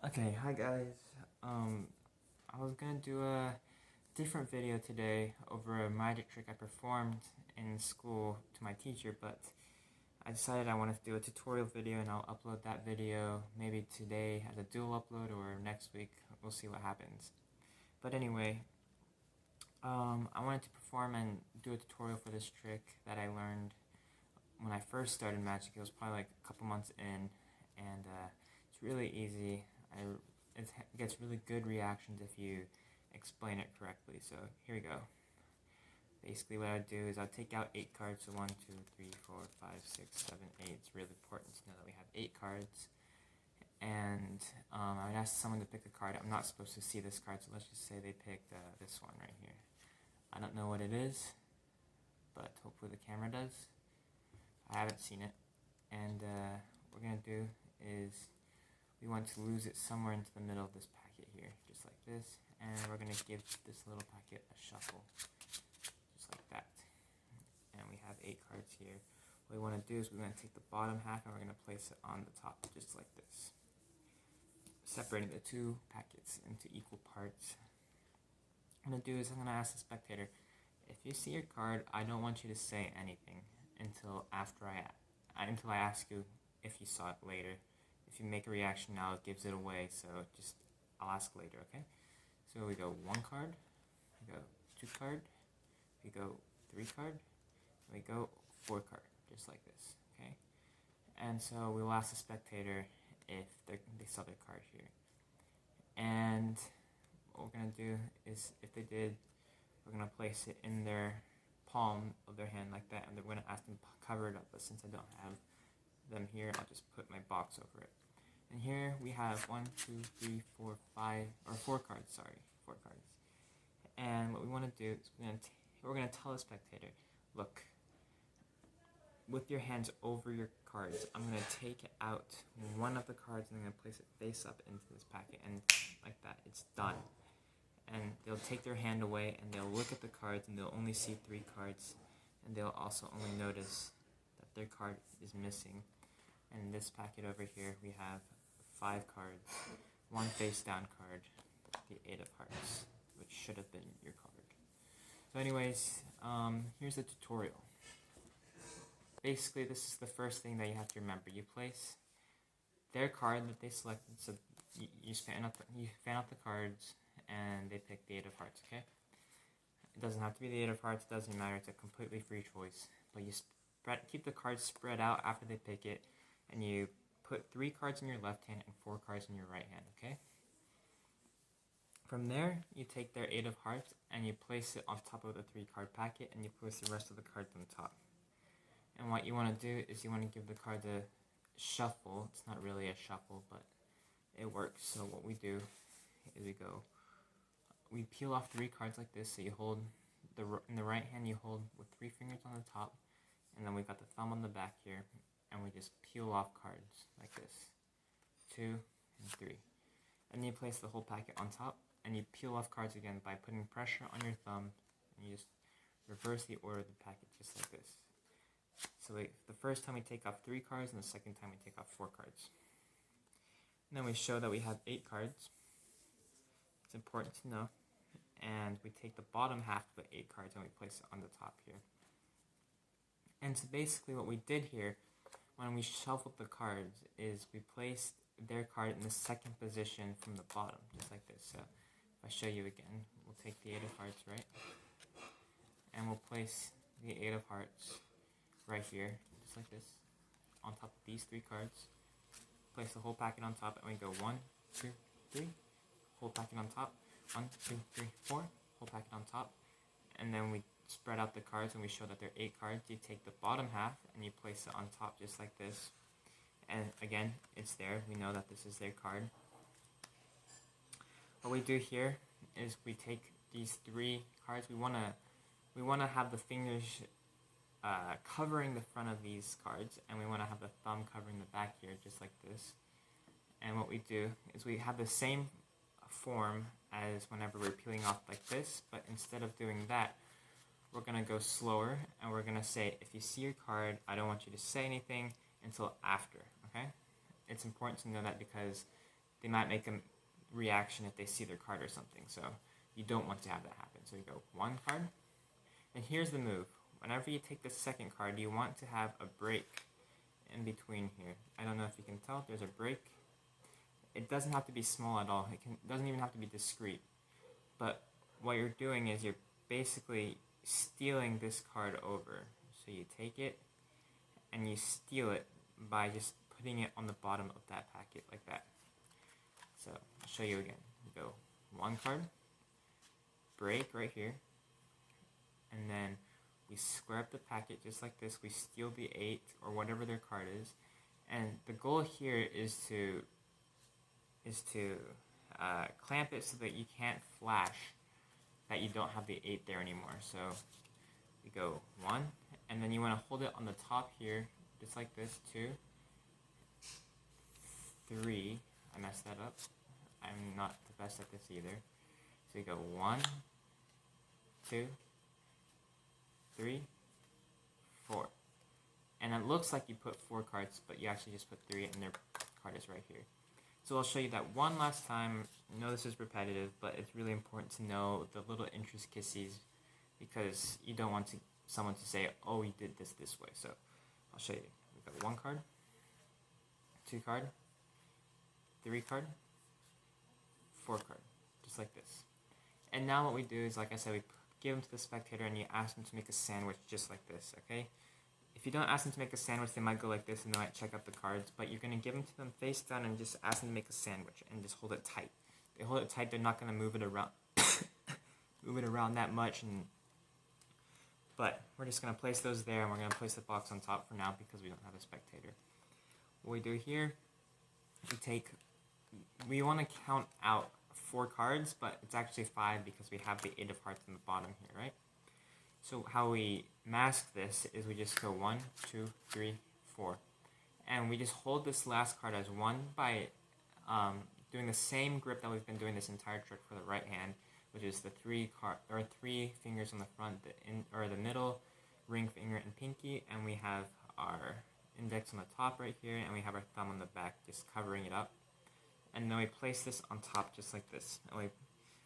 Okay, hi guys. I was gonna do a different video today over a magic trick I performed in school to my teacher, but I decided I wanted to do a tutorial video and I'll upload that video maybe today as a dual upload or next week. We'll see what happens. But anyway, I wanted to perform and do a tutorial for this trick that I learned when I first started magic. It was probably like a couple months in, and it's really easy. It gets really good reactions if you explain it correctly. So here we go. Basically what I would do is I'd take out 8 cards. So 1, 2, 3, 4, 5, 6, 7, 8. It's really important to know that we have 8 cards. And I would ask someone to pick a card. I'm not supposed to see this card, so let's just say they picked this one right here. I don't know what it is, but hopefully the camera does. I haven't seen it. And what we're going to do is we want to lose it somewhere into the middle of this packet here, just like this. And we're going to give this little packet a shuffle, just like that. And we have 8 cards here. What we want to do is we're going to take the bottom half and we're going to place it on the top, just like this. Separating the 2 packets into equal parts. What I'm going to do is I'm going to ask the spectator, if you see your card, I don't want you to say anything until after until I ask you if you saw it later. If you make a reaction now, it gives it away, so I'll ask later, okay? So we go 1 card, we go 2 card, we go 3 card, we go 4 card, just like this, okay? And so we will ask the spectator if they saw their card here. And what we're going to do is, if they did, we're going to place it in their palm of their hand like that, and we're going to ask them to cover it up, but since I don't have them here, I'll just put my box over it. And here we have 1, 2, 3, 4, 5, or 4 cards, sorry, 4 cards. And what we want to do is we're going to tell the spectator, look, with your hands over your cards, I'm going to take out one of the cards and I'm going to place it face up into this packet, and like that, it's done. And they'll take their hand away and they'll look at the cards and they'll only see 3 cards, and they'll also only notice that their card is missing. And in this packet over here, we have 5 cards, 1 face down card, the 8 of hearts, which should have been your card. So anyways, here's the tutorial. Basically, this is the first thing that you have to remember. You place their card that they selected, so you fan out the cards, and they pick the 8 of hearts, okay? It doesn't have to be the 8 of hearts, it doesn't matter, it's a completely free choice. But you keep the cards spread out after they pick it, and you put 3 cards in your left hand and 4 cards in your right hand, okay? From there, you take their 8 of hearts and you place it on top of the 3 card packet, and you place the rest of the cards on top. And what you want to do is you want to give the card a shuffle. It's not really a shuffle, but it works. So what we do is we peel off 3 cards like this. So you hold, in the right hand you hold with 3 fingers on the top, and then we've got the thumb on the back here, and we just peel off cards like this, 2 and 3. And you place the whole packet on top, and you peel off cards again by putting pressure on your thumb, and you just reverse the order of the packet just like this. So the first time we take off 3 cards, and the second time we take off 4 cards. And then we show that we have 8 cards. It's important to know. And we take the bottom half of the 8 cards and we place it on the top here. And so basically what we did here, when we shuffled the cards, is we placed their card in the second position from the bottom, just like this. So if I show you again, we'll take the 8 of hearts, right? And we'll place the 8 of hearts right here, just like this, on top of these 3 cards. Place the whole packet on top, and we go 1, 2, 3, whole packet on top, 1, 2, 3, 4, whole packet on top. And then we spread out the cards and we show that there are 8 cards. You take the bottom half and you place it on top just like this. And again, it's there. We know that this is their card. What we do here is we take these 3 cards. We want to have the fingers covering the front of these cards, and we want to have the thumb covering the back here, just like this. And what we do is we have the same form as whenever we're peeling off like this, but instead of doing that, we're going to go slower, and we're going to say, if you see your card, I don't want you to say anything until after, okay? It's important to know that because they might make a reaction if they see their card or something. So you don't want to have that happen. So you go one card, and here's the move. Whenever you take the second card, you want to have a break in between here. I don't know if you can tell, there's a break. It doesn't have to be small at all. It doesn't even have to be discrete. But what you're doing is you're basically stealing this card over. So you take it and you steal it by just putting it on the bottom of that packet like that. So I'll show you again. You go one card, break right here, and then we square up the packet just like this. We steal the 8 or whatever their card is, and the goal here is to clamp it so that you can't flash that you don't have the 8 there anymore. So we go 1, and then you want to hold it on the top here, just like this. 2, 3. I messed that up. I'm not the best at this either. So you go 1, 2, 3, 4. And it looks like you put 4 cards, but you actually just put 3, and their card is right here. So I'll show you that one last time. I know this is repetitive, but it's really important to know the little intricacies, because you don't want someone to say, oh, you did this way. So I'll show you. We've got 1 card, 2 card, 3 card, 4 card, just like this. And now what we do is, like I said, we give them to the spectator and you ask them to make a sandwich just like this, okay? If you don't ask them to make a sandwich, they might go like this and they might check out the cards, but you're going to give them to them face down and just ask them to make a sandwich and just hold it tight. They hold it tight, they're not going to move it around move it around that much, but we're just going to place those there, and we're going to place the box on top for now because we don't have a spectator. What we do here, we want to count out 4 cards, but it's actually 5 because we have the 8 of hearts in the bottom here, right? So how we mask this is we just go 1, 2, 3, 4. And we just hold this last card as 1 by doing the same grip that we've been doing this entire trick for the right hand, which is the 3 fingers on the front, the middle, ring finger, and pinky, and we have our index on the top right here, and we have our thumb on the back, just covering it up. And then we place this on top just like this. And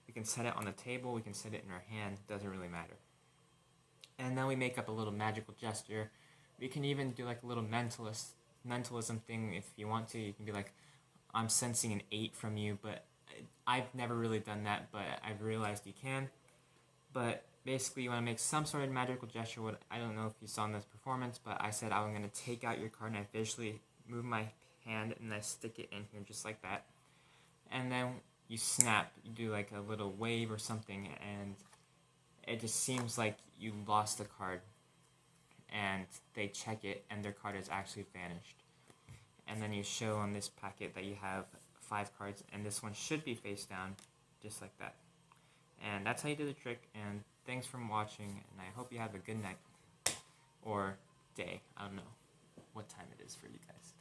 we can set it on the table, we can set it in our hand, doesn't really matter. And then we make up a little magical gesture. We can even do like a little mentalism thing if you want to. You can be like, I'm sensing an 8 from you, but I've never really done that, but I've realized you can. But basically you want to make some sort of magical gesture. I don't know if you saw in this performance, but I said I'm going to take out your card and I visually move my hand and I stick it in here just like that. And then you snap, you do like a little wave or something, and it just seems like you lost a card, and they check it and their card has actually vanished. And then you show on this packet that you have 5 cards, and this one should be face down, just like that. And that's how you do the trick, and thanks for watching, and I hope you have a good night, or day. I don't know what time it is for you guys.